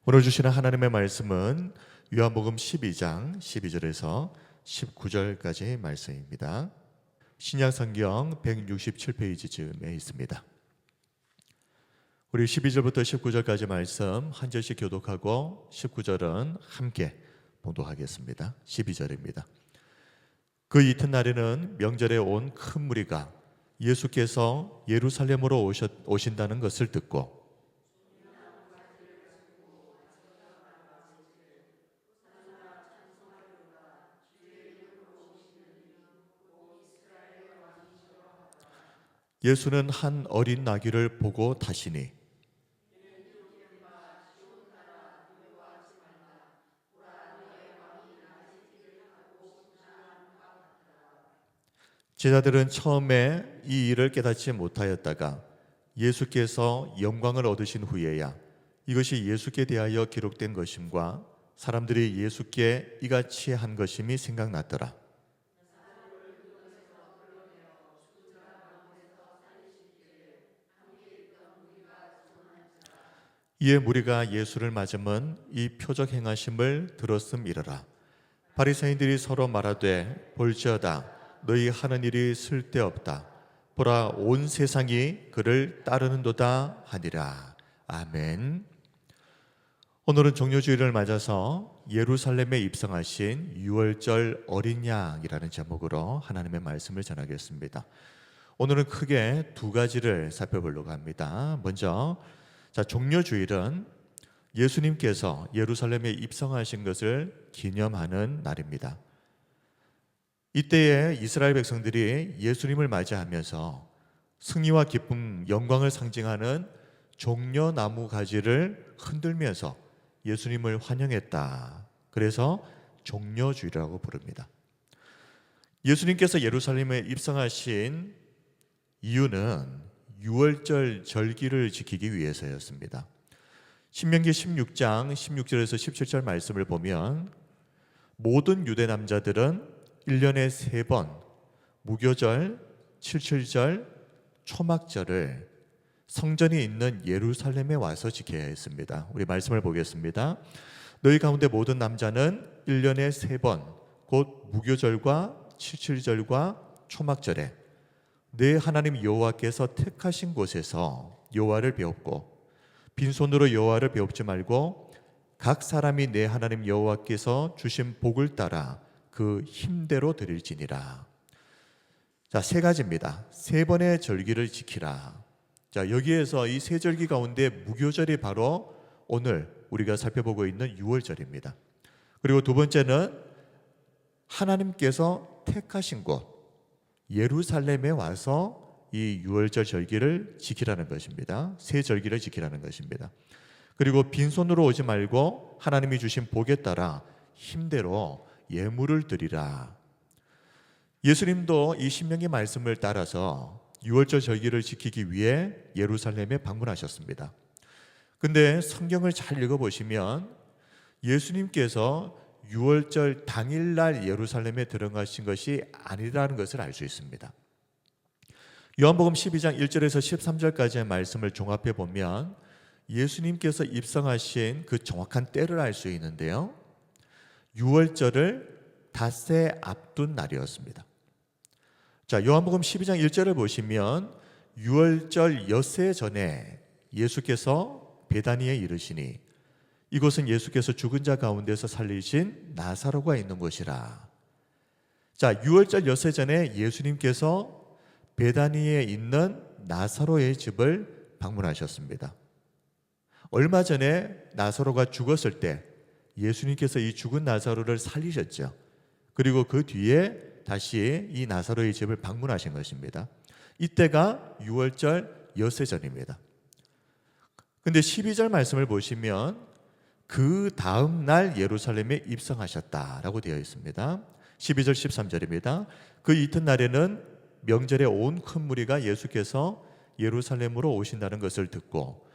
오늘 주시는 하나님의 말씀은 요한복음 12장 12절에서 19절까지 말씀입니다. 신약성경 167페이지쯤에 있습니다. 우리 12절부터 19절까지 말씀 한 절씩 교독하고 19절은 함께 봉독하겠습니다. 12절입니다. 그 이튿날에는 명절에 온 큰 무리가 예수께서 예루살렘으로 오신다는 것을 듣고 예수는 한 어린 나귀를 보고 타시니 제자들은 처음에 이 일을 깨닫지 못하였다가 예수께서 영광을 얻으신 후에야 이것이 예수께 대하여 기록된 것임과 사람들이 예수께 이같이 한 것임이 생각났더라. 이에 무리가 예수를 맞으면 이 표적 행하심을 들었음이러라. 바리새인들이 서로 말하되 볼지어다 너희 하는 일이 쓸데없다. 보라 온 세상이 그를 따르는도다 하니라. 아멘. 오늘은 종려주일을 맞아서 예루살렘에 입성하신 유월절 어린 양이라는 제목으로 하나님의 말씀을 전하겠습니다. 오늘은 크게 두 가지를 살펴보려고 합니다. 먼저 종려주일은 예수님께서 예루살렘에 입성하신 것을 기념하는 날입니다. 이때에 이스라엘 백성들이 예수님을 맞이하면서 승리와 기쁨, 영광을 상징하는 종려나무 가지를 흔들면서 예수님을 환영했다. 그래서 종려주일이라고 부릅니다. 예수님께서 예루살렘에 입성하신 이유는 유월절 절기를 지키기 위해서였습니다. 신명기 16장 16절에서 17절 말씀을 보면 모든 유대 남자들은 1년에 3번 무교절, 칠칠절, 초막절을 성전이 있는 예루살렘에 와서 지켜야 했습니다. 우리 말씀을 보겠습니다. 너희 가운데 모든 남자는 1년에 3번 곧 무교절과 칠칠절과 초막절에 내 하나님 여호와께서 택하신 곳에서 여호와를 배웁고 빈손으로 여호와를 배웁지 말고 각 사람이 내 하나님 여호와께서 주신 복을 따라 그 힘대로 드릴지니라. 세 가지입니다. 3번의 절기를 지키라. 여기에서 이 세 절기 가운데 무교절이 바로 오늘 우리가 살펴보고 있는 유월절입니다. 그리고 두 번째는 하나님께서 택하신 곳 예루살렘에 와서 이 유월절 절기를 지키라는 것입니다. 세 절기를 지키라는 것입니다. 그리고 빈손으로 오지 말고 하나님이 주신 복에 따라 힘대로 예물을 드리라. 예수님도 이 신명기 말씀을 따라서 유월절 절기를 지키기 위해 예루살렘에 방문하셨습니다. 근데 성경을 잘 읽어보시면 예수님께서 유월절 당일날 예루살렘에 들어가신 것이 아니라는 것을 알 수 있습니다. 요한복음 12장 1절에서 13절까지의 말씀을 종합해 보면 예수님께서 입성하신 그 정확한 때를 알 수 있는데요. 유월절을 닷새 앞둔 날이었습니다. 요한복음 12장 1절을 보시면 유월절 엿새 전에 예수께서 베다니에 이르시니 이곳은 예수께서 죽은 자 가운데서 살리신 나사로가 있는 곳이라. 유월절 엿새 전에 예수님께서 베다니에 있는 나사로의 집을 방문하셨습니다. 얼마 전에 나사로가 죽었을 때 예수님께서 이 죽은 나사로를 살리셨죠. 그리고 그 뒤에 다시 이 나사로의 집을 방문하신 것입니다. 이때가 유월절 엿새 전입니다. 근데 12절 말씀을 보시면 그 다음 날 예루살렘에 입성하셨다라고 되어 있습니다. 12절 13절입니다. 그 이튿날에는 명절에 온 큰 무리가 예수께서 예루살렘으로 오신다는 것을 듣고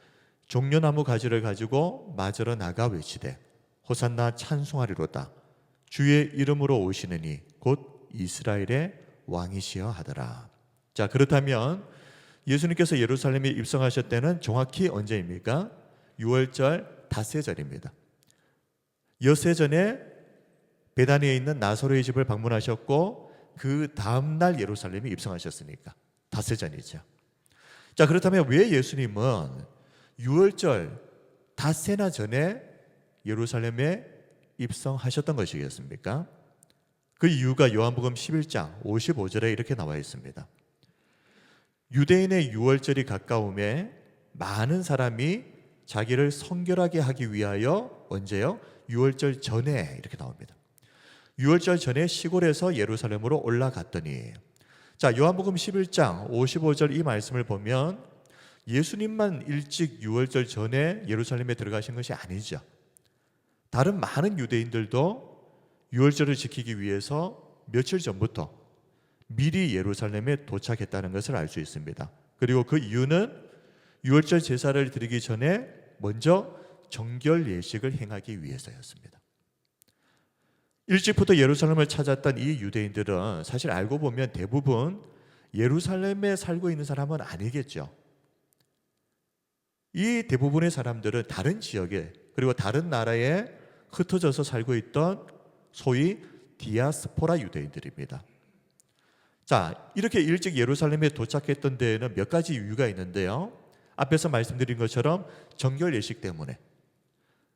종려나무 가지를 가지고 맞으러 나가 외치되 호산나 찬송하리로다. 주의 이름으로 오시느니 곧 이스라엘의 왕이시여 하더라. 그렇다면 예수님께서 예루살렘에 입성하실 때는 정확히 언제입니까? 유월절 닷새절입니다. 엿새 전에 베다니에 있는 나사로의 집을 방문하셨고 그 다음날 예루살렘에 입성하셨으니까 닷새전이죠. 자, 그렇다면 왜 예수님은 유월절 닷새나 전에 예루살렘에 입성하셨던 것이겠습니까? 그 이유가 요한복음 11장 55절에 이렇게 나와 있습니다. 유대인의 유월절이 가까움에 많은 사람이 자기를 성결하게 하기 위하여 언제요? 유월절 전에 이렇게 나옵니다. 유월절 전에 시골에서 예루살렘으로 올라갔더니, 자, 요한복음 11장 55절 이 말씀을 보면 예수님만 일찍 유월절 전에 예루살렘에 들어가신 것이 아니죠. 다른 많은 유대인들도 유월절을 지키기 위해서 며칠 전부터 미리 예루살렘에 도착했다는 것을 알 수 있습니다. 그리고 그 이유는 유월절 제사를 드리기 전에 먼저 정결 예식을 행하기 위해서였습니다. 일찍부터 예루살렘을 찾았던 이 유대인들은 사실 알고 보면 대부분 예루살렘에 살고 있는 사람은 아니겠죠. 이 대부분의 사람들은 다른 지역에 그리고 다른 나라에 흩어져서 살고 있던 소위 디아스포라 유대인들입니다. 자, 이렇게 일찍 예루살렘에 도착했던 데에는 몇 가지 이유가 있는데요. 앞에서 말씀드린 것처럼 정결 예식 때문에,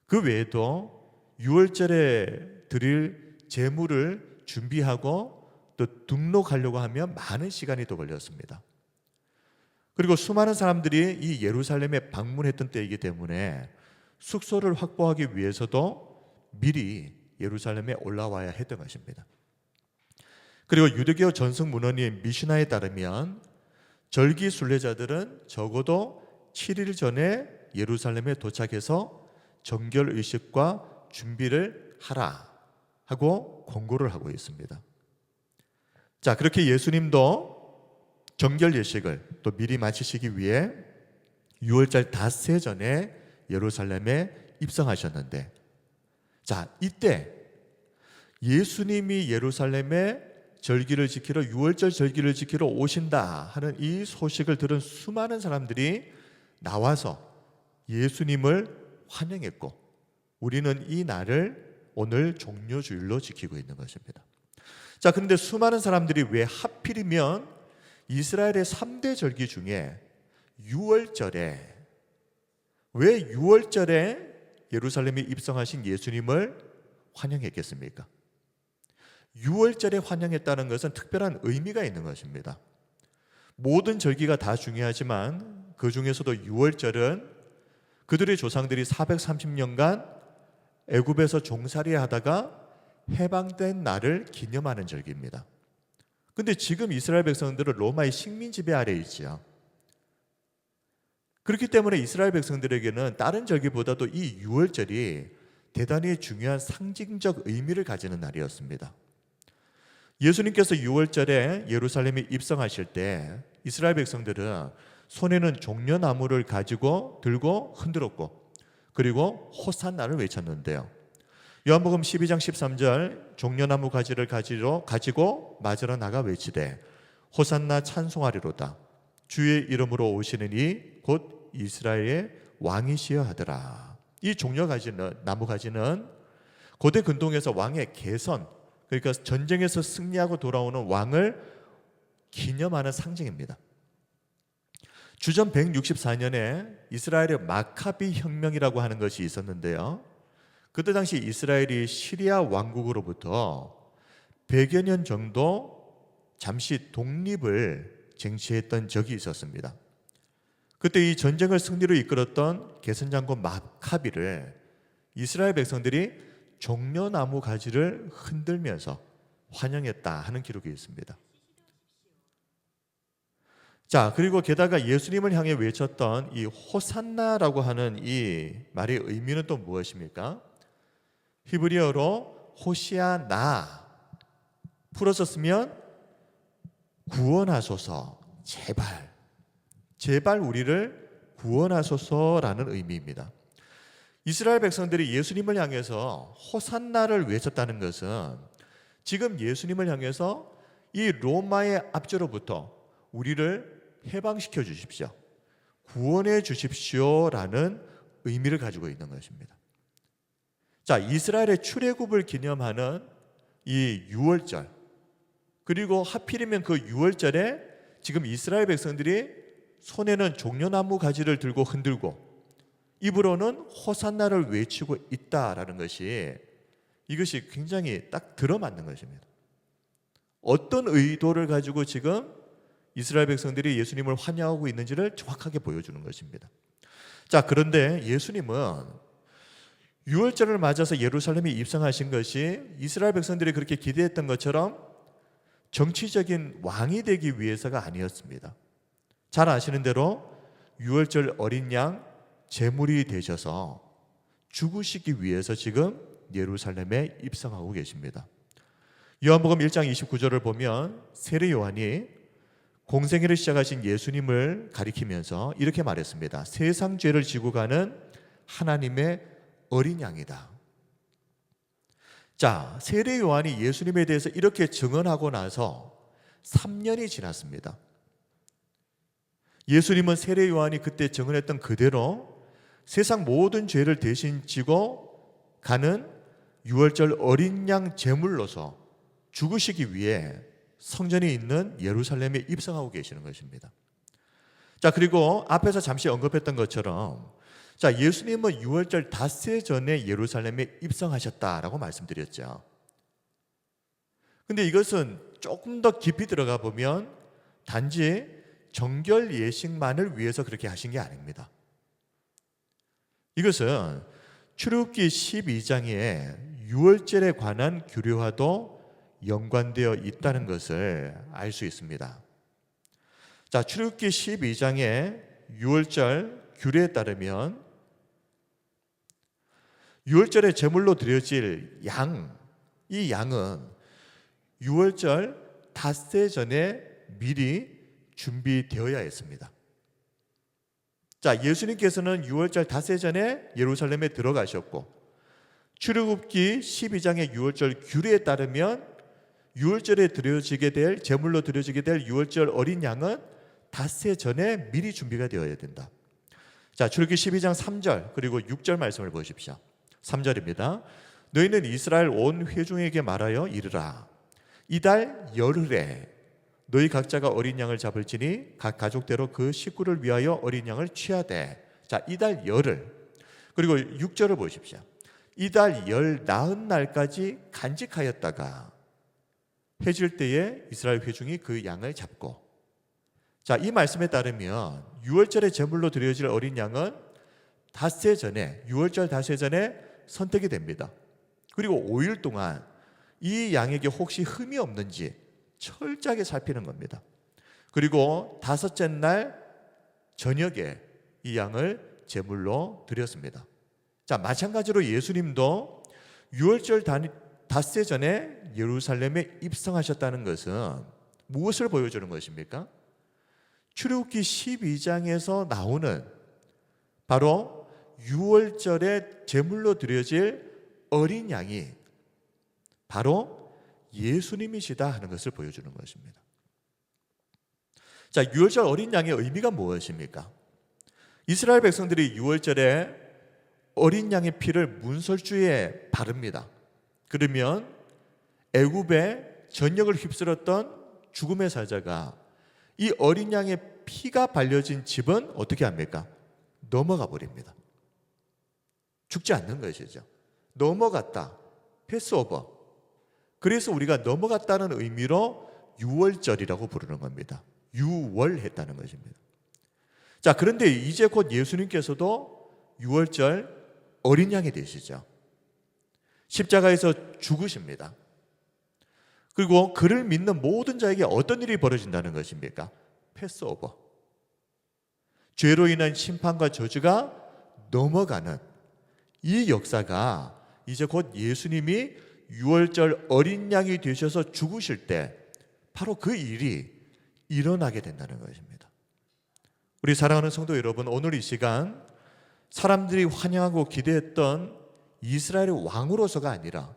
그 외에도 유월절에 드릴 제물을 준비하고 또 등록하려고 하면 많은 시간이 또 걸렸습니다. 그리고 수많은 사람들이 이 예루살렘에 방문했던 때이기 때문에 숙소를 확보하기 위해서도 미리 예루살렘에 올라와야 했던 것입니다. 그리고 유대교 전승 문헌인 미시나에 따르면 절기 순례자들은 적어도 7일 전에 예루살렘에 도착해서 정결 의식과 준비를 하라 하고 권고를 하고 있습니다. 자, 그렇게 예수님도 정결 예식을 또 미리 마치시기 위해 유월절 닷새 전에 예루살렘에 입성하셨는데, 자, 이때 예수님이 예루살렘에 절기를 지키러 유월절 절기를 지키러 오신다 하는 이 소식을 들은 수많은 사람들이 나와서 예수님을 환영했고, 우리는 이 날을 오늘 종료주일로 지키고 있는 것입니다. 자, 그런데 수많은 사람들이 왜 하필이면 이스라엘의 3대 절기 중에 유월절에, 왜 유월절에 예루살렘에 입성하신 예수님을 환영했겠습니까? 유월절에 환영했다는 것은 특별한 의미가 있는 것입니다. 모든 절기가 다 중요하지만 그 중에서도 유월절은 그들의 조상들이 430년간 애굽에서 종살이 하다가 해방된 날을 기념하는 절기입니다. 그런데 지금 이스라엘 백성들은 로마의 식민 지배 아래에 있지요. 그렇기 때문에 이스라엘 백성들에게는 다른 절기보다도 이 유월절이 대단히 중요한 상징적 의미를 가지는 날이었습니다. 예수님께서 유월절에 예루살렘에 입성하실 때 이스라엘 백성들은 손에는 종려나무를 들고 흔들었고, 그리고 호산나를 외쳤는데요. 요한복음 12장 13절, 종려나무 가지를 가지고 맞으러 나가 외치되 호산나 찬송하리로다, 주의 이름으로 오시는 이 곧 이스라엘의 왕이시여 하더라. 이 나무 가지는 고대 근동에서 왕의 계선, 그러니까 전쟁에서 승리하고 돌아오는 왕을 기념하는 상징입니다. 주전 164년에 이스라엘의 마카비 혁명이라고 하는 것이 있었는데요. 그때 당시 이스라엘이 시리아 왕국으로부터 100여 년 정도 잠시 독립을 쟁취했던 적이 있었습니다. 그때 이 전쟁을 승리로 이끌었던 개선장군 마카비를 이스라엘 백성들이 종려나무 가지를 흔들면서 환영했다 하는 기록이 있습니다. 자, 그리고 게다가 예수님을 향해 외쳤던 이 호산나라고 하는 이 말의 의미는 또 무엇입니까? 히브리어로 호시아나, 풀어서 쓰면 구원하소서, 제발 우리를 구원하소서라는 의미입니다. 이스라엘 백성들이 예수님을 향해서 호산나를 외쳤다는 것은 지금 예수님을 향해서 이 로마의 압제로부터 우리를 해방시켜 주십시오, 구원해 주십시오라는 의미를 가지고 있는 것입니다. 자, 이스라엘의 출애굽을 기념하는 이 유월절, 그리고 하필이면 그 유월절에 지금 이스라엘 백성들이 손에는 종려나무 가지를 들고 흔들고 입으로는 호산나를 외치고 있다라는 것이, 이것이 굉장히 딱 들어맞는 것입니다. 어떤 의도를 가지고 지금 이스라엘 백성들이 예수님을 환영하고 있는지를 정확하게 보여주는 것입니다. 자, 그런데 예수님은 유월절을 맞아서 예루살렘에 입성하신 것이 이스라엘 백성들이 그렇게 기대했던 것처럼 정치적인 왕이 되기 위해서가 아니었습니다. 잘 아시는 대로 유월절 어린 양 제물이 되셔서 죽으시기 위해서 지금 예루살렘에 입성하고 계십니다. 요한복음 1장 29절을 보면 세례 요한이 공생애를 시작하신 예수님을 가리키면서 이렇게 말했습니다. 세상 죄를 지고 가는 하나님의 어린 양이다. 자, 세례 요한이 예수님에 대해서 이렇게 증언하고 나서 3년이 지났습니다. 예수님은 세례 요한이 그때 증언했던 그대로 세상 모든 죄를 대신 지고 가는 유월절 어린 양 제물로서 죽으시기 위해 성전이 있는 예루살렘에 입성하고 계시는 것입니다. 자, 그리고 앞에서 잠시 언급했던 것처럼, 자, 예수님은 유월절 닷새 전에 예루살렘에 입성하셨다라고 말씀드렸죠. 근데 이것은 조금 더 깊이 들어가 보면 단지 정결 예식만을 위해서 그렇게 하신 게 아닙니다. 이것은 출애굽기 12장에 유월절에 관한 규례와도 연관되어 있다는 것을 알 수 있습니다. 자, 출애굽기 12장의 유월절 규례에 따르면 유월절에 제물로 드려질 양, 이 양은 유월절 닷새 전에 미리 준비되어야 했습니다. 자, 예수님께서는 유월절 닷새 전에 예루살렘에 들어가셨고, 출애굽기 12장의 유월절 규례에 따르면 유월절에 드려지게 될, 제물로 드려지게 될 유월절 어린 양은 닷새 전에 미리 준비가 되어야 된다. 자, 출애굽기 12장 3절 그리고 6절 말씀을 보십시오. 3절입니다. 너희는 이스라엘 온 회중에게 말하여 이르라. 이달 열흘에 너희 각자가 어린 양을 잡을지니 각 가족대로 그 식구를 위하여 어린 양을 취하되. 자, 이달 열흘. 그리고 6절을 보십시오. 이달 열 나흔 날까지 간직하였다가 해질 때에 이스라엘 회중이 그 양을 잡고. 자, 이 말씀에 따르면 유월절에 제물로 드려질 어린 양은 닷새 전에, 유월절 닷새 전에 선택이 됩니다. 그리고 5일 동안 이 양에게 혹시 흠이 없는지 철저하게 살피는 겁니다. 그리고 다섯째 날 저녁에 이 양을 제물로 드렸습니다. 자, 마찬가지로 예수님도 유월절 닷새 전에 예루살렘에 입성하셨다는 것은 무엇을 보여주는 것입니까? 출애굽기 12장에서 나오는 바로 유월절에 제물로 드려질 어린 양이 바로 예수님이시다 하는 것을 보여주는 것입니다. 자, 유월절 어린 양의 의미가 무엇입니까? 이스라엘 백성들이 유월절에 어린 양의 피를 문설주에 바릅니다. 그러면 애굽의 전역을 휩쓸었던 죽음의 사자가 이 어린 양의 피가 발려진 집은 어떻게 합니까? 넘어가 버립니다. 죽지 않는 것이죠. 넘어갔다. 패스오버. 그래서 우리가 넘어갔다는 의미로 유월절이라고 부르는 겁니다. 유월했다는 것입니다. 자, 그런데 이제 곧 예수님께서도 유월절 어린 양이 되시죠. 십자가에서 죽으십니다. 그리고 그를 믿는 모든 자에게 어떤 일이 벌어진다는 것입니까? 패스오버. 죄로 인한 심판과 저주가 넘어가는 이 역사가 이제 곧 예수님이 유월절 어린 양이 되셔서 죽으실 때 바로 그 일이 일어나게 된다는 것입니다. 우리 사랑하는 성도 여러분, 오늘 이 시간 사람들이 환영하고 기대했던 이스라엘의 왕으로서가 아니라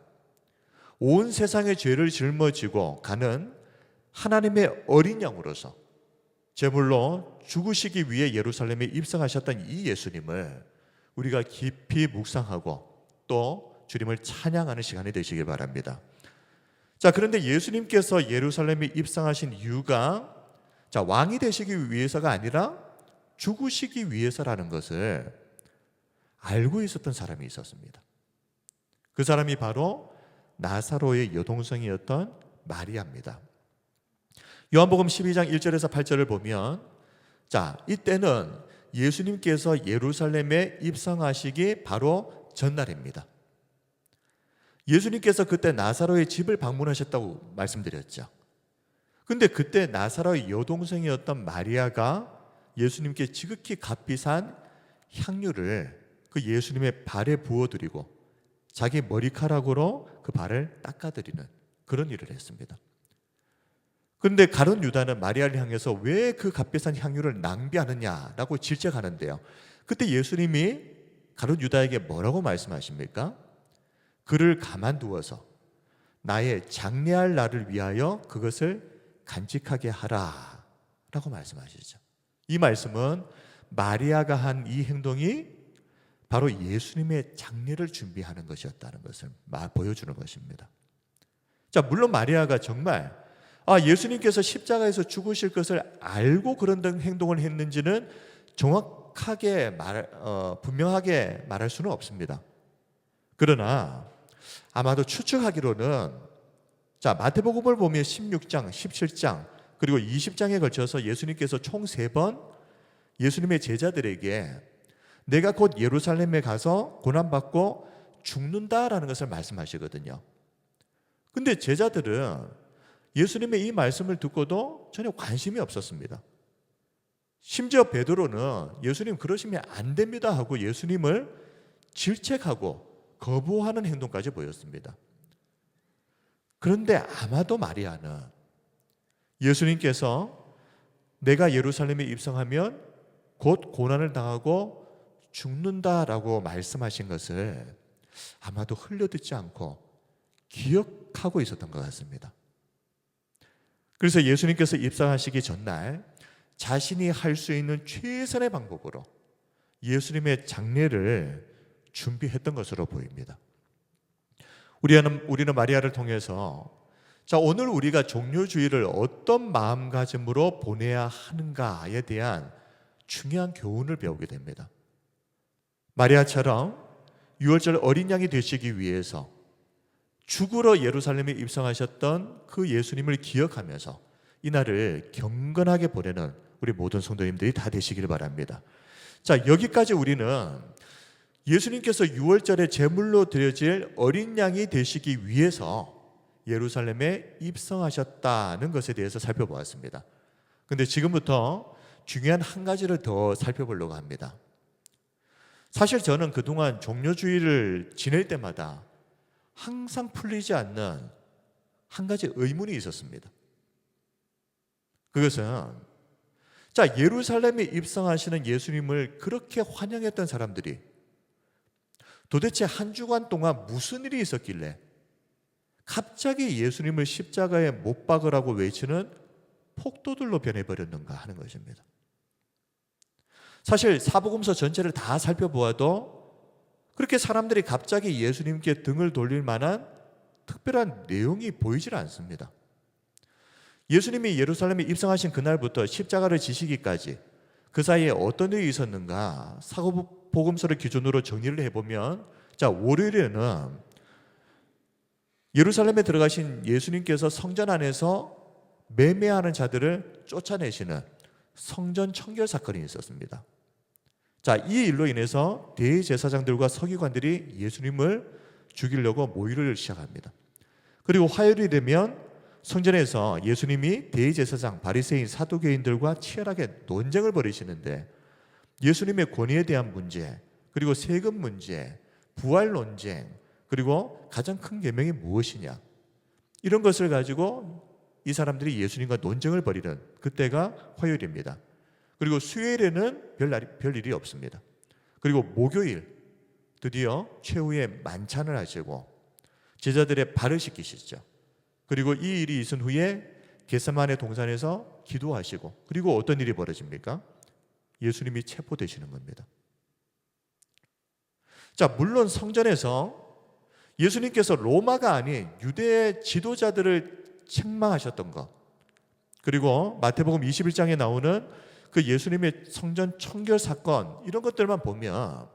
온 세상의 죄를 짊어지고 가는 하나님의 어린 양으로서 제물로 죽으시기 위해 예루살렘에 입성하셨던 이 예수님을 우리가 깊이 묵상하고 또 주님을 찬양하는 시간이 되시길 바랍니다. 자, 그런데 예수님께서 예루살렘에 입성하신 이유가 왕이 되시기 위해서가 아니라 죽으시기 위해서라는 것을 알고 있었던 사람이 있었습니다. 그 사람이 바로 나사로의 여동생이었던 마리아입니다. 요한복음 12장 1절에서 8절을 보면 이때는 예수님께서 예루살렘에 입성하시기 바로 전날입니다. 예수님께서 그때 나사로의 집을 방문하셨다고 말씀드렸죠. 근데 그때 나사로의 여동생이었던 마리아가 예수님께 지극히 값비싼 향유를 그 예수님의 발에 부어드리고 자기 머리카락으로 그 발을 닦아드리는 그런 일을 했습니다. 그런데 가룟 유다는 마리아를 향해서 왜 그 값비싼 향유를 낭비하느냐라고 질책하는데요. 그때 예수님이 가룟 유다에게 뭐라고 말씀하십니까? 그를 가만두어서 나의 장례할 날을 위하여 그것을 간직하게 하라 라고 말씀하시죠. 이 말씀은 마리아가 한 이 행동이 바로 예수님의 장례를 준비하는 것이었다는 것을 보여주는 것입니다. 물론 마리아가 정말 예수님께서 십자가에서 죽으실 것을 알고 그런 행동을 했는지는 정확하게 분명하게 말할 수는 없습니다. 그러나 아마도 추측하기로는 마태복음을 보면 16장, 17장 그리고 20장에 걸쳐서 예수님께서 총 3번 예수님의 제자들에게 내가 곧 예루살렘에 가서 고난받고 죽는다라는 것을 말씀하시거든요. 근데 제자들은 예수님의 이 말씀을 듣고도 전혀 관심이 없었습니다. 심지어 베드로는 예수님 그러시면 안 됩니다 하고 예수님을 질책하고 거부하는 행동까지 보였습니다. 그런데 아마도 마리아는 예수님께서 내가 예루살렘에 입성하면 곧 고난을 당하고 죽는다라고 말씀하신 것을 아마도 흘려듣지 않고 기억하고 있었던 것 같습니다. 그래서 예수님께서 입성하시기 전날 자신이 할 수 있는 최선의 방법으로 예수님의 장례를 준비했던 것으로 보입니다. 우리는 마리아를 통해서 오늘 우리가 종료주일을 어떤 마음가짐으로 보내야 하는가에 대한 중요한 교훈을 배우게 됩니다. 마리아처럼 유월절 어린 양이 되시기 위해서 죽으러 예루살렘에 입성하셨던 그 예수님을 기억하면서 이 날을 경건하게 보내는 우리 모든 성도님들이 다 되시길 바랍니다. 여기까지 우리는 예수님께서 유월절에 제물로 드려질 어린 양이 되시기 위해서 예루살렘에 입성하셨다는 것에 대해서 살펴보았습니다. 그런데 지금부터 중요한 한 가지를 더 살펴보려고 합니다. 사실 저는 그동안 종료주일을 지낼 때마다 항상 풀리지 않는 한 가지 의문이 있었습니다. 그것은 예루살렘에 입성하시는 예수님을 그렇게 환영했던 사람들이 도대체 한 주간 동안 무슨 일이 있었길래 갑자기 예수님을 십자가에 못 박으라고 외치는 폭도들로 변해버렸는가 하는 것입니다. 사실 사복음서 전체를 다 살펴보아도 그렇게 사람들이 갑자기 예수님께 등을 돌릴 만한 특별한 내용이 보이질 않습니다. 예수님이 예루살렘에 입성하신 그날부터 십자가를 지시기까지 그 사이에 어떤 일이 있었는가 사복음서를 기준으로 정리를 해보면 월요일에는 예루살렘에 들어가신 예수님께서 성전 안에서 매매하는 자들을 쫓아내시는 성전 청결 사건이 있었습니다. 이 일로 인해서 대제사장들과 서기관들이 예수님을 죽이려고 모의를 시작합니다. 그리고 화요일이 되면 성전에서 예수님이 대제사장, 바리새인, 사두개인들과 치열하게 논쟁을 벌이시는데 예수님의 권위에 대한 문제, 그리고 세금 문제, 부활 논쟁, 그리고 가장 큰 계명이 무엇이냐, 이런 것을 가지고 이 사람들이 예수님과 논쟁을 벌이는 그때가 화요일입니다. 그리고 수요일에는 별 일이 없습니다. 그리고 목요일 드디어 최후의 만찬을 하시고 제자들의 발을 씻기시죠. 그리고 이 일이 있은 후에 겟세마네 동산에서 기도하시고, 그리고 어떤 일이 벌어집니까? 예수님이 체포되시는 겁니다. 자, 물론 성전에서 예수님께서 로마가 아닌 유대 지도자들을 책망하셨던 것, 그리고 마태복음 21장에 나오는 그 예수님의 성전 청결 사건, 이런 것들만 보면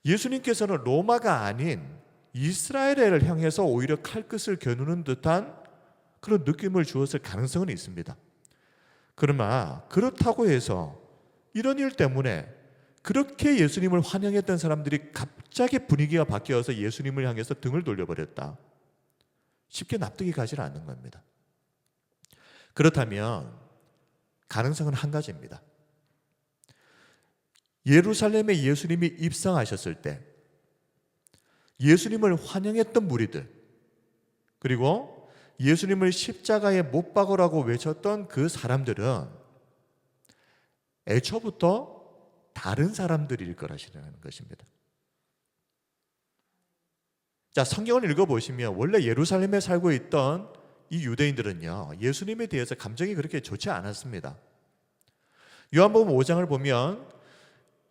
예수님께서는 로마가 아닌 이스라엘을 향해서 오히려 칼끝을 겨누는 듯한 그런 느낌을 주었을 가능성은 있습니다. 그러나 그렇다고 해서 이런 일 때문에 그렇게 예수님을 환영했던 사람들이 갑자기 분위기가 바뀌어서 예수님을 향해서 등을 돌려버렸다, 쉽게 납득이 가지 않는 겁니다. 그렇다면 가능성은 한 가지입니다. 예루살렘에 예수님이 입성하셨을 때 예수님을 환영했던 무리들, 그리고 예수님을 십자가에 못 박으라고 외쳤던 그 사람들은 애초부터 다른 사람들일 거라시라는 것입니다. 자, 성경을 읽어보시면 원래 예루살렘에 살고 있던 이 유대인들은요, 예수님에 대해서 감정이 그렇게 좋지 않았습니다. 요한복음 5장을 보면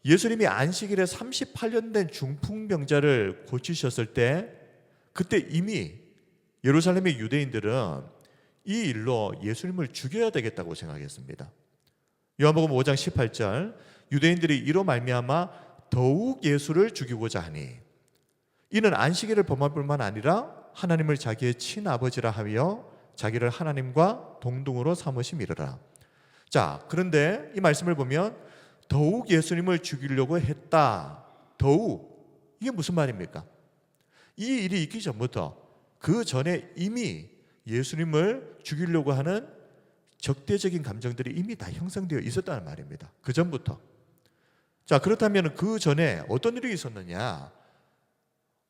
예수님이 안식일에 38년 된 중풍병자를 고치셨을 때 그때 이미 예루살렘의 유대인들은 이 일로 예수님을 죽여야 되겠다고 생각했습니다. 요한복음 5장 18절, 유대인들이 이로 말미암아 더욱 예수를 죽이고자 하니 이는 안식일을 범할 뿐만 아니라 하나님을 자기의 친아버지라 하며 자기를 하나님과 동등으로 삼으심이로라. 자, 그런데 이 말씀을 보면 더욱 예수님을 죽이려고 했다. 더욱, 이게 무슨 말입니까? 이 일이 있기 전부터 그 전에 이미 예수님을 죽이려고 하는 적대적인 감정들이 이미 다 형성되어 있었다는 말입니다. 그 전부터. 자, 그렇다면 그 전에 어떤 일이 있었느냐?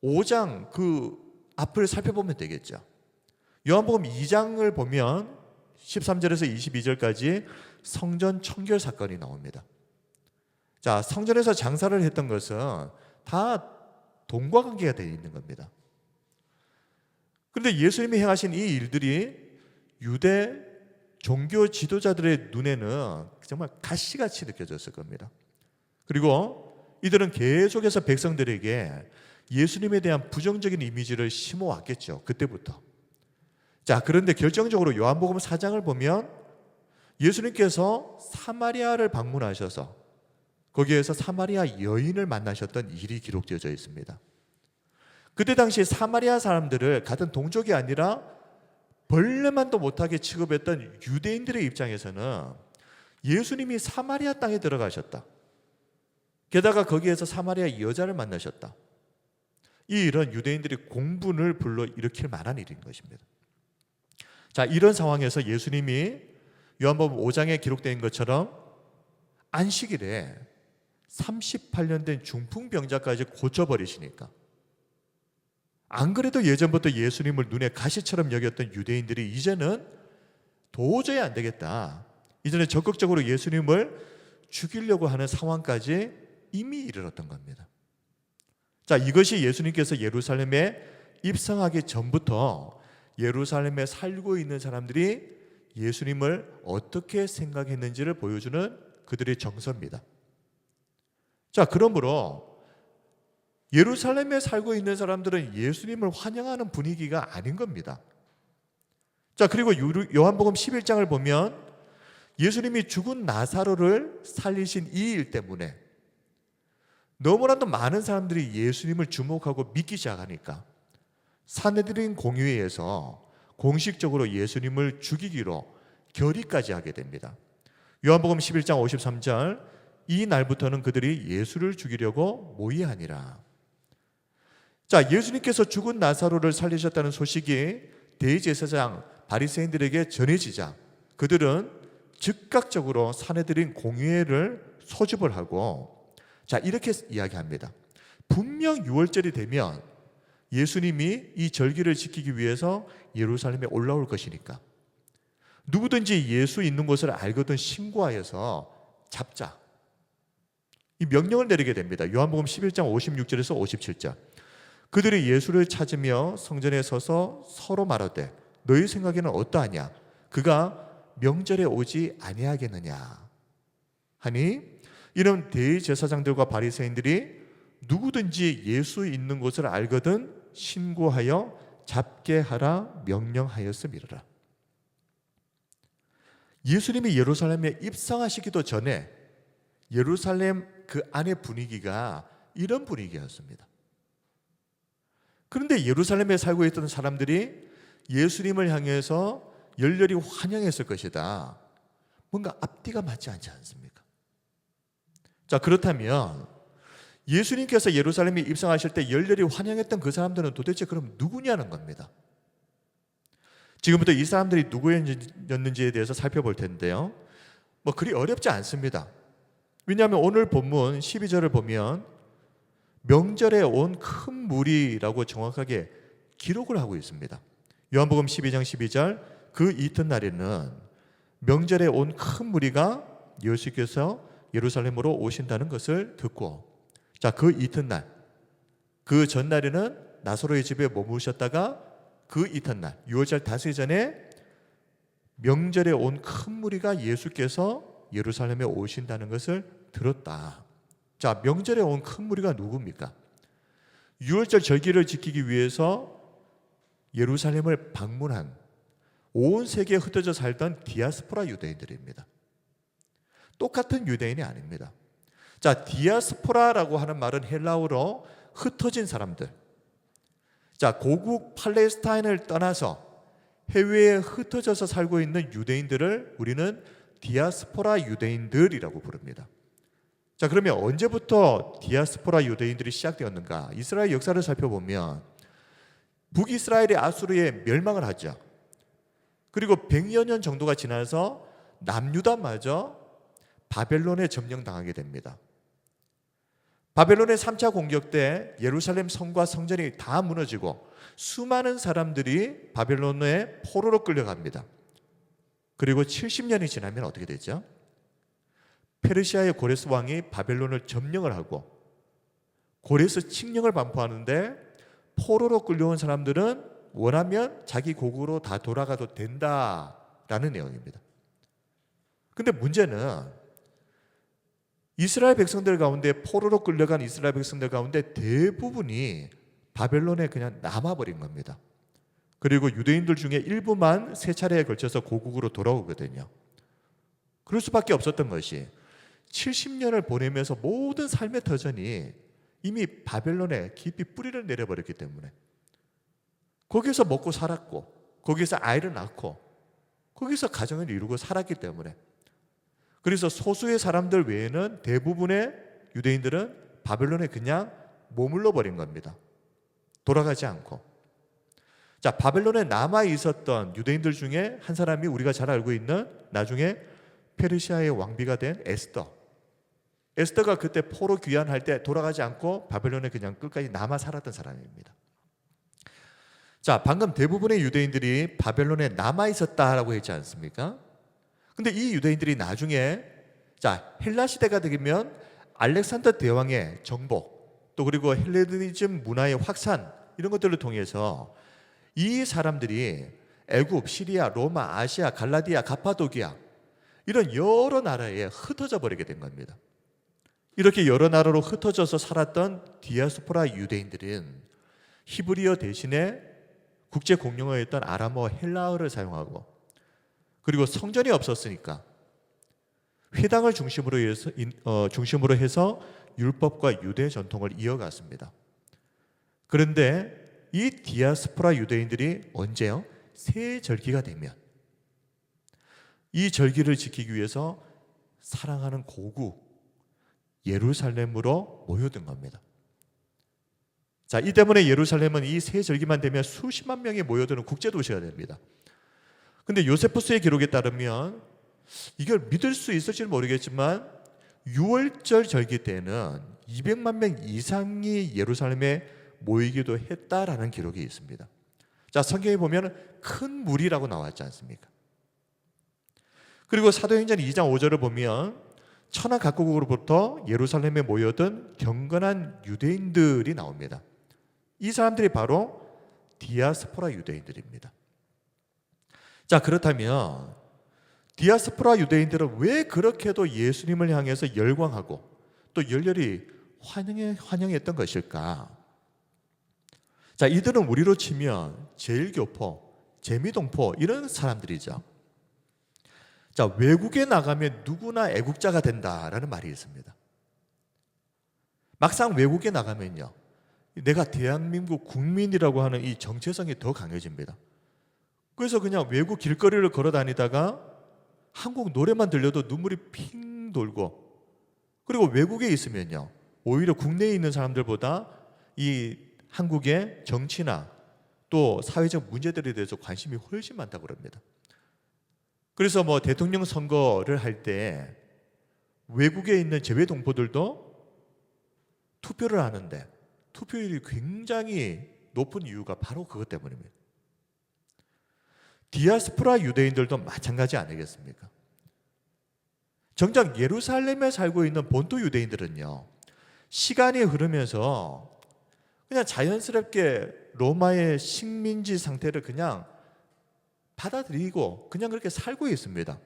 5장 그 앞을 살펴보면 되겠죠. 요한복음 2장을 보면 13절에서 22절까지 성전 청결 사건이 나옵니다. 자, 성전에서 장사를 했던 것은 다 돈과 관계가 되어 있는 겁니다. 그런데 예수님이 행하신 이 일들이 유대 종교 지도자들의 눈에는 정말 가시같이 느껴졌을 겁니다. 그리고 이들은 계속해서 백성들에게 예수님에 대한 부정적인 이미지를 심어왔겠죠. 그때부터. 자, 그런데 결정적으로 요한복음 4장을 보면 예수님께서 사마리아를 방문하셔서 거기에서 사마리아 여인을 만나셨던 일이 기록되어져 있습니다. 그때 당시 사마리아 사람들을 같은 동족이 아니라 벌레만도 못하게 취급했던 유대인들의 입장에서는 예수님이 사마리아 땅에 들어가셨다, 게다가 거기에서 사마리아 여자를 만나셨다, 이 일은 유대인들이 공분을 불러일으킬 만한 일인 것입니다. 자, 이런 상황에서 예수님이 요한복음 5장에 기록된 것처럼 안식일에 38년 된 중풍병자까지 고쳐버리시니까, 안 그래도 예전부터 예수님을 눈에 가시처럼 여겼던 유대인들이 이제는 도저히 안 되겠다, 이제는 적극적으로 예수님을 죽이려고 하는 상황까지 이미 이르렀던 겁니다. 자, 이것이 예수님께서 예루살렘에 입성하기 전부터 예루살렘에 살고 있는 사람들이 예수님을 어떻게 생각했는지를 보여주는 그들의 정서입니다. 자, 그러므로 예루살렘에 살고 있는 사람들은 예수님을 환영하는 분위기가 아닌 겁니다. 자, 그리고 요한복음 11장을 보면 예수님이 죽은 나사로를 살리신 이 일 때문에 너무나도 많은 사람들이 예수님을 주목하고 믿기 시작하니까 산헤드린 공의회에서 공식적으로 예수님을 죽이기로 결의까지 하게 됩니다. 요한복음 11장 53절, 이 날부터는 그들이 예수를 죽이려고 모의하니라. 자, 예수님께서 죽은 나사로를 살리셨다는 소식이 대제사장 바리새인들에게 전해지자 그들은 즉각적으로 산헤드린 공의회를 소집을 하고, 자, 이렇게 이야기합니다. 분명 6월절이 되면 예수님이 이 절기를 지키기 위해서 예루살렘에 올라올 것이니까 누구든지 예수 있는 곳을 알거든 신고하여서 잡자, 이 명령을 내리게 됩니다. 요한복음 11장 56절에서 57절. 그들이 예수를 찾으며 성전에 서서 서로 말하되 너희 생각에는 어떠하냐? 그가 명절에 오지 아니하겠느냐 하니, 이런 대제사장들과 바리새인들이 누구든지 예수 있는 곳을 알거든 신고하여 잡게 하라 명령하였음이라. 예수님이 예루살렘에 입성하시기도 전에 예루살렘 그 안의 분위기가 이런 분위기였습니다. 그런데 예루살렘에 살고 있던 사람들이 예수님을 향해서 열렬히 환영했을 것이다. 뭔가 앞뒤가 맞지 않지 않습니까? 자, 그렇다면 예수님께서 예루살렘에 입성하실 때 열렬히 환영했던 그 사람들은 도대체 그럼 누구냐는 겁니다. 지금부터 이 사람들이 누구였는지에 대해서 살펴볼 텐데요. 그리 어렵지 않습니다. 왜냐하면 오늘 본문 12절을 보면 명절에 온 큰 무리라고 정확하게 기록을 하고 있습니다. 요한복음 12장 12절, 그 이튿날에는 명절에 온 큰 무리가 예수께서 예루살렘으로 오신다는 것을 듣고, 자, 그 이튿날, 그 전날에는 나사로의 집에 머무르셨다가 그 이튿날 6월절 다스리 전에 명절에 온 큰 무리가 예수께서 예루살렘에 오신다는 것을 들었다. 자, 명절에 온 큰 무리가 누굽니까? 6월절 절기를 지키기 위해서 예루살렘을 방문한 온 세계에 흩어져 살던 디아스포라 유대인들입니다. 똑같은 유대인이 아닙니다. 자, 디아스포라라고 하는 말은 헬라어로 흩어진 사람들. 자, 고국 팔레스타인을 떠나서 해외에 흩어져서 살고 있는 유대인들을 우리는 디아스포라 유대인들이라고 부릅니다. 자, 그러면 언제부터 디아스포라 유대인들이 시작되었는가? 이스라엘 역사를 살펴보면 북이스라엘이 아수르에 멸망을 하죠. 그리고 100여 년 정도가 지나서 남유다마저 바벨론에 점령당하게 됩니다. 바벨론의 3차 공격 때 예루살렘 성과 성전이 다 무너지고 수많은 사람들이 바벨론의 포로로 끌려갑니다. 그리고 70년이 지나면 어떻게 되죠? 페르시아의 고레스 왕이 바벨론을 점령을 하고 고레스 칙령을 반포하는데 포로로 끌려온 사람들은 원하면 자기 고국으로 다 돌아가도 된다라는 내용입니다. 근데 문제는 이스라엘 백성들 가운데, 포로로 끌려간 이스라엘 백성들 가운데 대부분이 바벨론에 그냥 남아버린 겁니다. 그리고 유대인들 중에 일부만 세 차례에 걸쳐서 고국으로 돌아오거든요. 그럴 수밖에 없었던 것이 70년을 보내면서 모든 삶의 터전이 이미 바벨론에 깊이 뿌리를 내려버렸기 때문에 거기서 먹고 살았고 거기서 아이를 낳고 거기서 가정을 이루고 살았기 때문에, 그래서 소수의 사람들 외에는 대부분의 유대인들은 바벨론에 그냥 머물러 버린 겁니다. 돌아가지 않고. 자, 바벨론에 남아 있었던 유대인들 중에 한 사람이 우리가 잘 알고 있는 나중에 페르시아의 왕비가 된 에스더. 에스더가 그때 포로 귀환할 때 돌아가지 않고 바벨론에 그냥 끝까지 남아 살았던 사람입니다. 자, 방금 대부분의 유대인들이 바벨론에 남아 있었다라고 했지 않습니까? 근데 이 유대인들이 나중에, 자, 헬라 시대가 되면 알렉산더 대왕의 정복, 또 그리고 헬레니즘 문화의 확산, 이런 것들을 통해서 이 사람들이 애굽, 시리아, 로마, 아시아, 갈라디아, 가파도기아 이런 여러 나라에 흩어져 버리게 된 겁니다. 이렇게 여러 나라로 흩어져서 살았던 디아스포라 유대인들은 히브리어 대신에 국제 공용어였던 아람어, 헬라어를 사용하고, 그리고 성전이 없었으니까 회당을 중심으로 해서 율법과 유대 전통을 이어갔습니다. 그런데 이 디아스포라 유대인들이 언제요? 새 절기가 되면 이 절기를 지키기 위해서 사랑하는 고국 예루살렘으로 모여든 겁니다. 자, 이 때문에 예루살렘은 이 새 절기만 되면 수십만 명이 모여드는 국제도시가 됩니다. 근데 요세푸스의 기록에 따르면 이걸 믿을 수 있을지는 모르겠지만 6월절 절기 때는 200만 명 이상이 예루살렘에 모이기도 했다라는 기록이 있습니다. 자, 성경에 보면 큰 무리라고 나왔지 않습니까? 그리고 사도행전 2장 5절을 보면 천하 각국으로부터 예루살렘에 모여든 경건한 유대인들이 나옵니다. 이 사람들이 바로 디아스포라 유대인들입니다. 자, 그렇다면 디아스포라 유대인들은 왜 그렇게도 예수님을 향해서 열광하고 또 열렬히 환영했던 것일까? 자, 이들은 우리로 치면 제일교포, 재미동포 이런 사람들이죠. 자, 외국에 나가면 누구나 애국자가 된다라는 말이 있습니다. 막상 외국에 나가면요, 내가 대한민국 국민이라고 하는 이 정체성이 더 강해집니다. 그래서 그냥 외국 길거리를 걸어 다니다가 한국 노래만 들려도 눈물이 핑 돌고, 그리고 외국에 있으면요, 오히려 국내에 있는 사람들보다 이 한국의 정치나 또 사회적 문제들에 대해서 관심이 훨씬 많다고 그럽니다. 그래서 뭐 대통령 선거를 할 때 외국에 있는 재외 동포들도 투표를 하는데 투표율이 굉장히 높은 이유가 바로 그것 때문입니다. 디아스포라 유대인들도 마찬가지 아니겠습니까? 정작 예루살렘에 살고 있는 본토 유대인들은요, 시간이 흐르면서 그냥 자연스럽게 로마의 식민지 상태를 그냥 받아들이고 그냥 그렇게 살고 있습니다.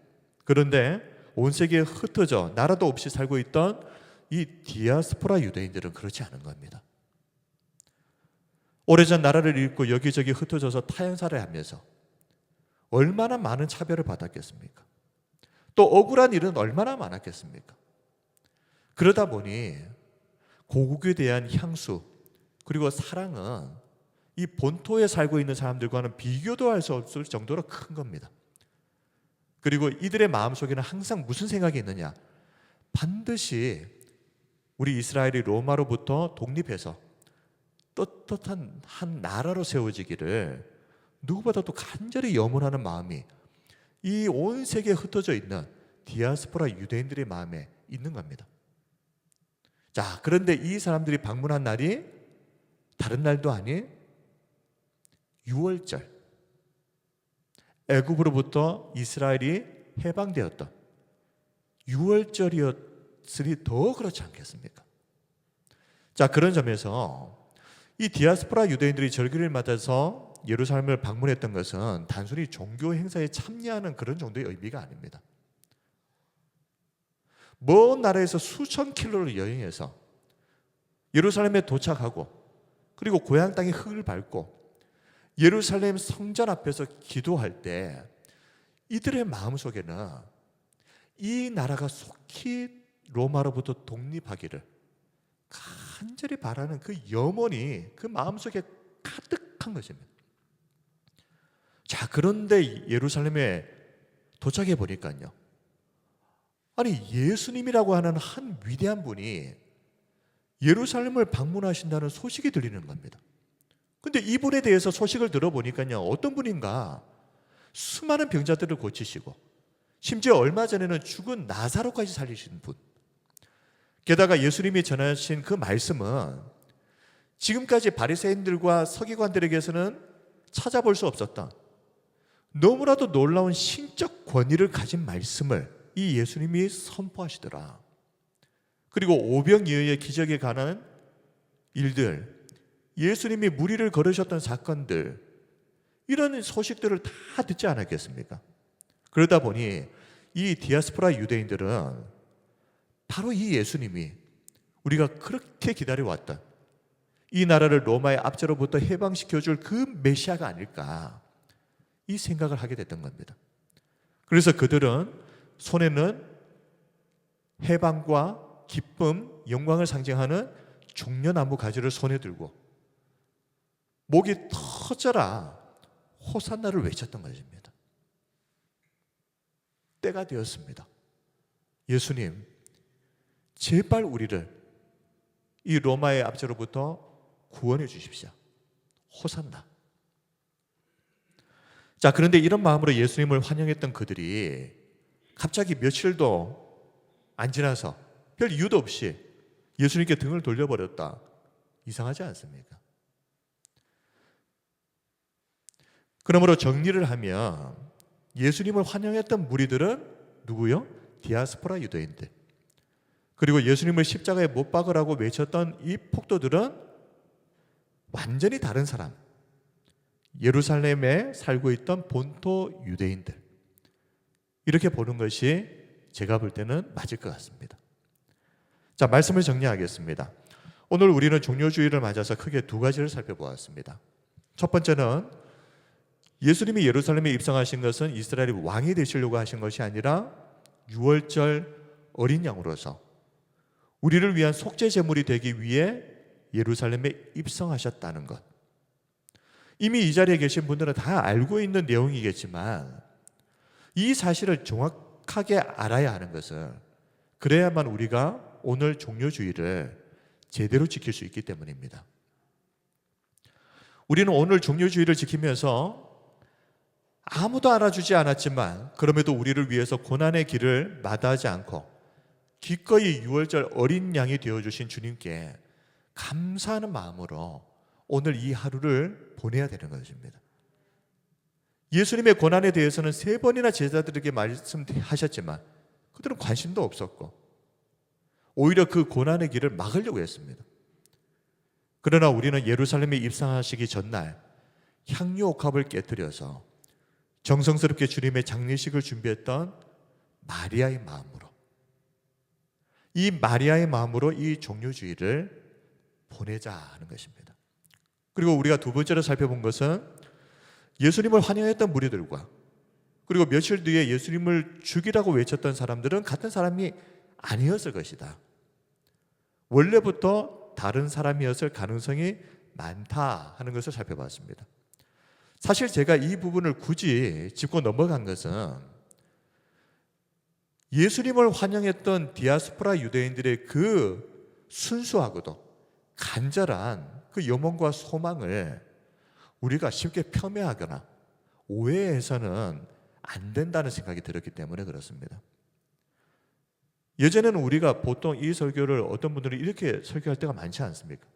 그런데 온 세계에 흩어져 나라도 없이 살고 있던 이 디아스포라 유대인들은 그렇지 않은 겁니다. 오래전 나라를 잃고 여기저기 흩어져서 타향살을 하면서 얼마나 많은 차별을 받았겠습니까? 또 억울한 일은 얼마나 많았겠습니까? 그러다 보니 고국에 대한 향수 그리고 사랑은 이 본토에 살고 있는 사람들과는 비교도 할 수 없을 정도로 큰 겁니다. 그리고 이들의 마음속에는 항상 무슨 생각이 있느냐? 반드시 우리 이스라엘이 로마로부터 독립해서 떳떳한 한 나라로 세워지기를 누구보다도 간절히 염원하는 마음이 이 온 세계에 흩어져 있는 디아스포라 유대인들의 마음에 있는 겁니다. 자, 그런데 이 사람들이 방문한 날이 다른 날도 아닌 유월절, 애굽으로부터 이스라엘이 해방되었던 유월절이었으니 더 그렇지 않겠습니까? 자, 그런 점에서 이 디아스포라 유대인들이 절기를 맞아서 예루살렘을 방문했던 것은 단순히 종교 행사에 참여하는 그런 정도의 의미가 아닙니다. 먼 나라에서 수천 킬로를 여행해서 예루살렘에 도착하고, 그리고 고향 땅의 흙을 밟고 예루살렘 성전 앞에서 기도할 때 이들의 마음속에는 이 나라가 속히 로마로부터 독립하기를 간절히 바라는 그 염원이 그 마음속에 가득한 것입니다. 자, 그런데 예루살렘에 도착해 보니까요, 아니 예수님이라고 하는 한 위대한 분이 예루살렘을 방문하신다는 소식이 들리는 겁니다. 근데 이분에 대해서 소식을 들어보니까요, 어떤 분인가, 수많은 병자들을 고치시고 심지어 얼마 전에는 죽은 나사로까지 살리신 분. 게다가 예수님이 전하신 그 말씀은 지금까지 바리새인들과 서기관들에게서는 찾아볼 수 없었던 너무나도 놀라운 신적 권위를 가진 말씀을 이 예수님이 선포하시더라. 그리고 오병이어의 기적에 관한 일들, 예수님이 무리를 걸으셨던 사건들, 이런 소식들을 다 듣지 않았겠습니까? 그러다 보니 이 디아스포라 유대인들은 바로 이 예수님이 우리가 그렇게 기다려왔던 이 나라를 로마의 압제로부터 해방시켜줄 그 메시아가 아닐까, 이 생각을 하게 됐던 겁니다. 그래서 그들은 손에는 해방과 기쁨, 영광을 상징하는 종려나무 가지를 손에 들고 목이 터져라 호산나를 외쳤던 것입니다. 때가 되었습니다. 예수님, 제발 우리를 이 로마의 압제로부터 구원해 주십시오. 호산나. 자, 그런데 이런 마음으로 예수님을 환영했던 그들이 갑자기 며칠도 안 지나서 별 이유도 없이 예수님께 등을 돌려버렸다. 이상하지 않습니까? 그러므로 정리를 하면 예수님을 환영했던 무리들은 누구요? 디아스포라 유대인들. 그리고 예수님을 십자가에 못 박으라고 외쳤던 이 폭도들은 완전히 다른 사람, 예루살렘에 살고 있던 본토 유대인들. 이렇게 보는 것이 제가 볼 때는 맞을 것 같습니다. 자, 말씀을 정리하겠습니다. 오늘 우리는 종료주의를 맞아서 크게 두 가지를 살펴보았습니다. 첫 번째는 예수님이 예루살렘에 입성하신 것은 이스라엘이 왕이 되시려고 하신 것이 아니라 유월절 어린 양으로서 우리를 위한 속죄 제물이 되기 위해 예루살렘에 입성하셨다는 것. 이미 이 자리에 계신 분들은 다 알고 있는 내용이겠지만 이 사실을 정확하게 알아야 하는 것을, 그래야만 우리가 오늘 종료주의를 제대로 지킬 수 있기 때문입니다. 우리는 오늘 종료주의를 지키면서 아무도 알아주지 않았지만 그럼에도 우리를 위해서 고난의 길을 마다하지 않고 기꺼이 유월절 어린 양이 되어주신 주님께 감사하는 마음으로 오늘 이 하루를 보내야 되는 것입니다. 예수님의 고난에 대해서는 3번이나 제자들에게 말씀하셨지만 그들은 관심도 없었고 오히려 그 고난의 길을 막으려고 했습니다. 그러나 우리는 예루살렘에 입성하시기 전날 향유 옥합을 깨뜨려서 정성스럽게 주님의 장례식을 준비했던 마리아의 마음으로, 이 마리아의 마음으로 이 종료주의를 보내자 하는 것입니다. 그리고 우리가 두 번째로 살펴본 것은 예수님을 환영했던 무리들과 그리고 며칠 뒤에 예수님을 죽이라고 외쳤던 사람들은 같은 사람이 아니었을 것이다. 원래부터 다른 사람이었을 가능성이 많다 하는 것을 살펴봤습니다. 사실 제가 이 부분을 굳이 짚고 넘어간 것은 예수님을 환영했던 디아스포라 유대인들의 그 순수하고도 간절한 그 염원과 소망을 우리가 쉽게 폄훼하거나 오해해서는 안 된다는 생각이 들었기 때문에 그렇습니다. 예전에는 우리가 보통 이 설교를 어떤 분들은 이렇게 설교할 때가 많지 않습니까?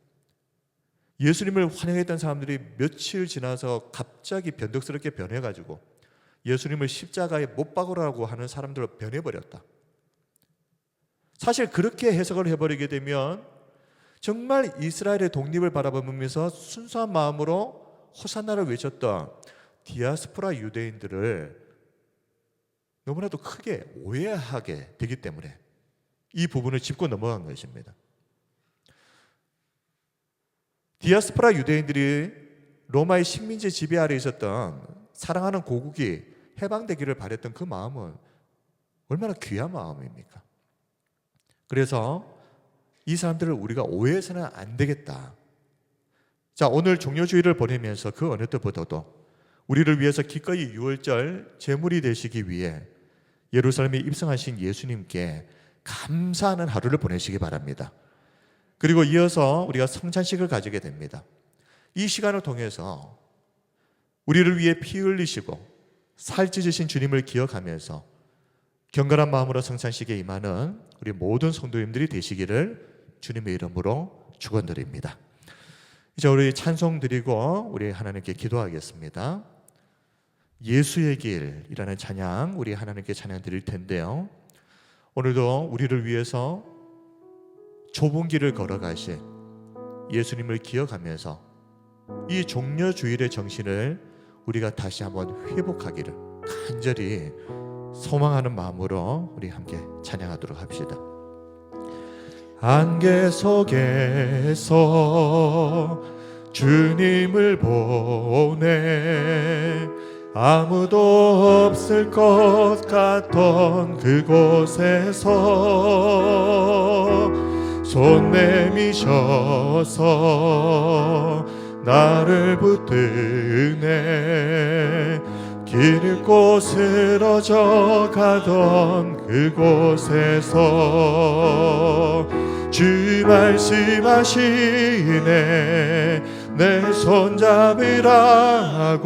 예수님을 환영했던 사람들이 며칠 지나서 갑자기 변덕스럽게 변해가지고 예수님을 십자가에 못 박으라고 하는 사람들로 변해버렸다. 사실 그렇게 해석을 해버리게 되면 정말 이스라엘의 독립을 바라보면서 순수한 마음으로 호산나를 외쳤던 디아스포라 유대인들을 너무나도 크게 오해하게 되기 때문에 이 부분을 짚고 넘어간 것입니다. 디아스포라 유대인들이 로마의 식민지 지배 아래 있었던 사랑하는 고국이 해방되기를 바랬던 그 마음은 얼마나 귀한 마음입니까? 그래서 이 사람들을 우리가 오해해서는 안 되겠다. 자, 오늘 종료주의를 보내면서 그 어느 때보다도 우리를 위해서 기꺼이 유월절 제물이 되시기 위해 예루살렘에 입성하신 예수님께 감사하는 하루를 보내시기 바랍니다. 그리고 이어서 우리가 성찬식을 가지게 됩니다. 이 시간을 통해서 우리를 위해 피 흘리시고 살 찢으신 주님을 기억하면서 경건한 마음으로 성찬식에 임하는 우리 모든 성도님들이 되시기를 주님의 이름으로 축원드립니다. 이제 우리 찬송 드리고 우리 하나님께 기도하겠습니다. 예수의 길이라는 찬양 우리 하나님께 찬양 드릴 텐데요, 오늘도 우리를 위해서 좁은 길을 걸어가신 예수님을 기억하면서 이 종려주일의 정신을 우리가 다시 한번 회복하기를 간절히 소망하는 마음으로 우리 함께 찬양하도록 합시다. 안개 속에서 주님을 보내 아무도 없을 것 같던 그곳에서 손 내미셔서 나를 붙드네 길 잃고 쓰러져 가던 그곳에서 주 말씀하시네 내 손 잡으라고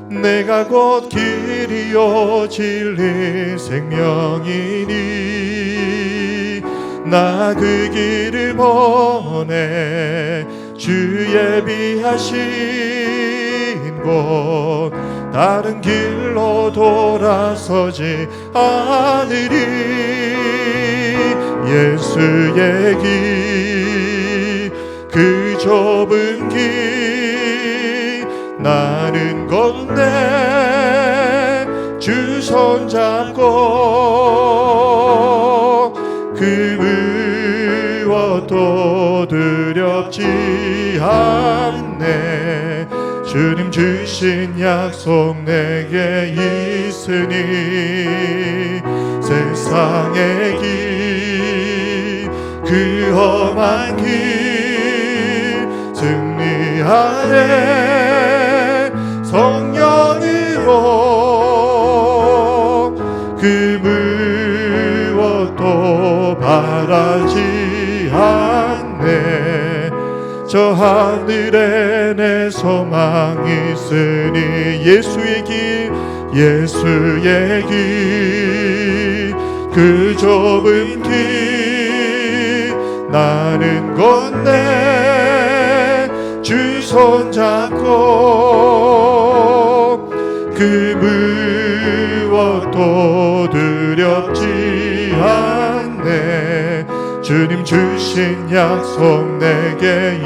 내가 곧 길이요 진리 생명이니 나 그 길을 보내 주 예비하신 곳 다른 길로 돌아서지 않으리 예수의 길 그 좁은 길 나는 건네 주 손잡고 그 무엇도 않네. 주님 주신 약속 내게 있으니 세상의 길, 그 험한 길 승리하네. 성령으로 그 무엇도 바라지 않네. 저 하늘에 내 소망이 있으니 예수의 길, 예수의 길, 그 좁은 길 나는 건네. 주 손잡고 그 무엇도 두렵지 않네. 주님 주신 약속 내게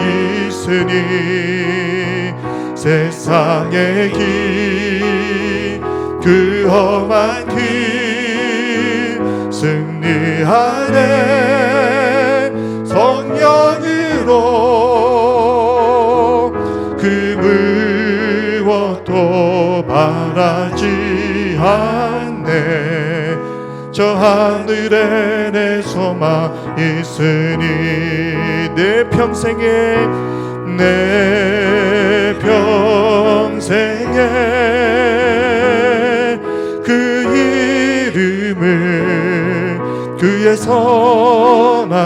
있으니 세상의 길, 그 험한 길 승리하네. 성령으로 그 무엇도 바라지 않네. 저 하늘에 내 소망 있으니 내 평생에 그 이름을, 그의 선하심을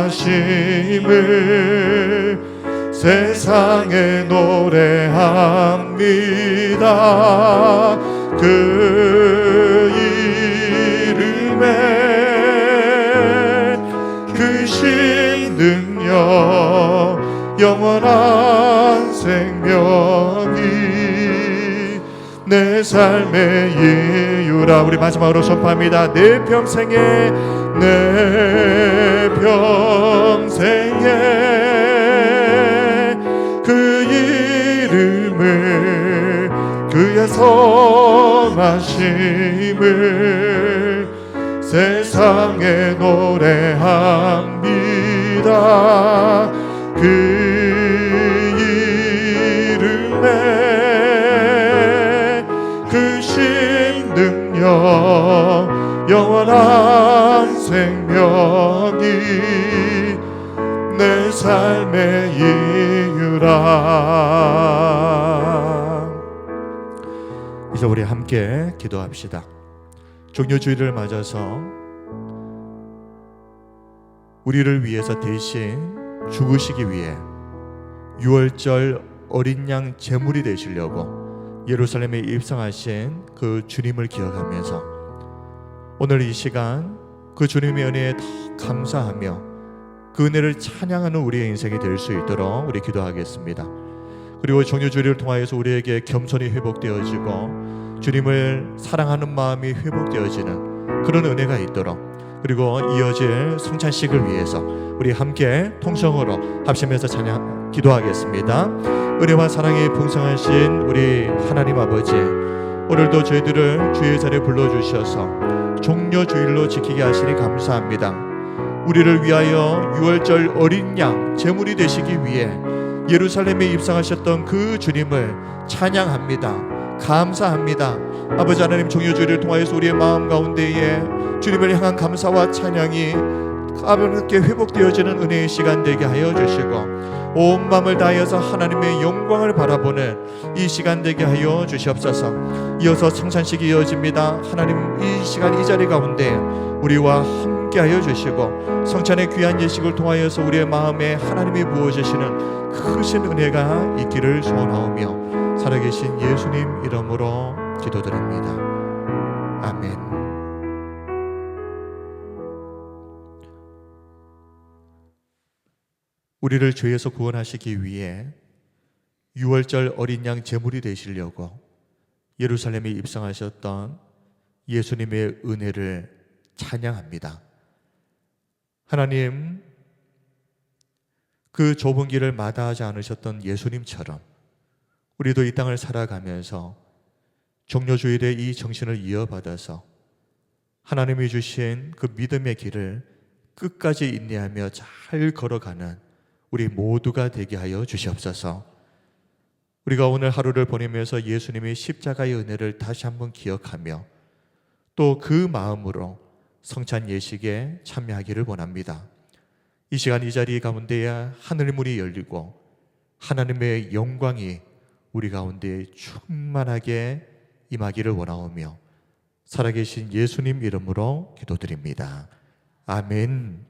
세상에 노래합니다. 그 이름에 그 신능력, 영원한 생명이 내 삶의 이유라. 우리 마지막으로 선포합니다. 내 평생에 그 이름을, 그의 선하심을 세상에 노래합니다. 그 이름에 그 신능력, 영원한 생명이 내 삶의 이유라. 이제 우리 함께 기도합시다. 종료주일을 맞아서 우리를 위해서 대신 죽으시기 위해 유월절 어린 양 제물이 되시려고 예루살렘에 입성하신 그 주님을 기억하면서 오늘 이 시간 그 주님의 은혜에 더 감사하며 그 은혜를 찬양하는 우리의 인생이 될 수 있도록 우리 기도하겠습니다. 그리고 종료주일을 통하여서 우리에게 겸손이 회복되어지고 주님을 사랑하는 마음이 회복되어지는 그런 은혜가 있도록, 그리고 이어질 성찬식을 위해서 우리 함께 통성으로 합심해서 찬양 기도하겠습니다. 은혜와 사랑이 풍성하신 우리 하나님 아버지, 오늘도 저희들을 주의 자리에 불러주셔서 종료주일로 지키게 하시니 감사합니다. 우리를 위하여 유월절 어린 양 제물이 되시기 위해 예루살렘에 입성하셨던 그 주님을 찬양합니다. 감사합니다. 아버지 하나님, 종료주일을 통하여서 우리의 마음 가운데에 주님을 향한 감사와 찬양이 가볍게 회복되어지는 은혜의 시간 되게 하여 주시고 온 마음을 다하여서 하나님의 영광을 바라보는 이 시간 되게 하여 주시옵소서. 이어서 성찬식이 이어집니다. 하나님, 이 시간 이 자리 가운데 우리와 함께 하여 주시고 성찬의 귀한 예식을 통하여서 우리의 마음에 하나님이 부어주시는 크신 은혜가 있기를 소원하오며 살아계신 예수님 이름으로 기도드립니다. 아멘. 우리를 죄에서 구원하시기 위해 유월절 어린 양 제물이 되시려고 예루살렘에 입성하셨던 예수님의 은혜를 찬양합니다. 하나님, 그 좁은 길을 마다하지 않으셨던 예수님처럼 우리도 이 땅을 살아가면서 종료주일의 이 정신을 이어받아서 하나님이 주신 그 믿음의 길을 끝까지 인내하며 잘 걸어가는 우리 모두가 되게 하여 주시옵소서. 우리가 오늘 하루를 보내면서 예수님의 십자가의 은혜를 다시 한번 기억하며 또 그 마음으로 성찬 예식에 참여하기를 원합니다. 이 시간 이 자리 가운데에 하늘문이 열리고 하나님의 영광이 우리 가운데 충만하게 임하기를 원하오며 살아계신 예수님 이름으로 기도드립니다. 아멘.